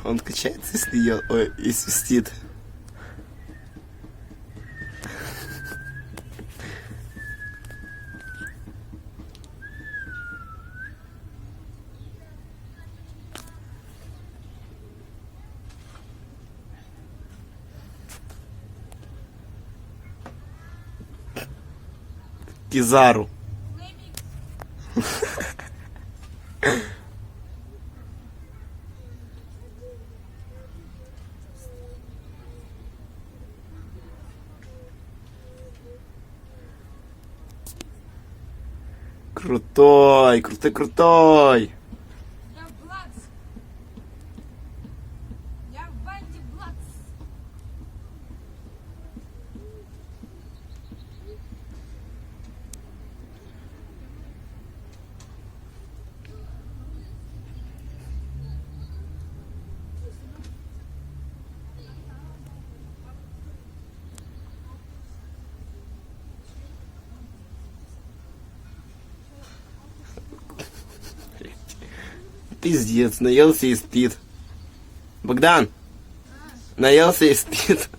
Он качается, если ее... Ой, и свистит. Кизару. Крутой, крутой, крутой. Я Бладс. Я в банде Бладс. Пиздец, наелся и спит. Богдан, наелся и спит.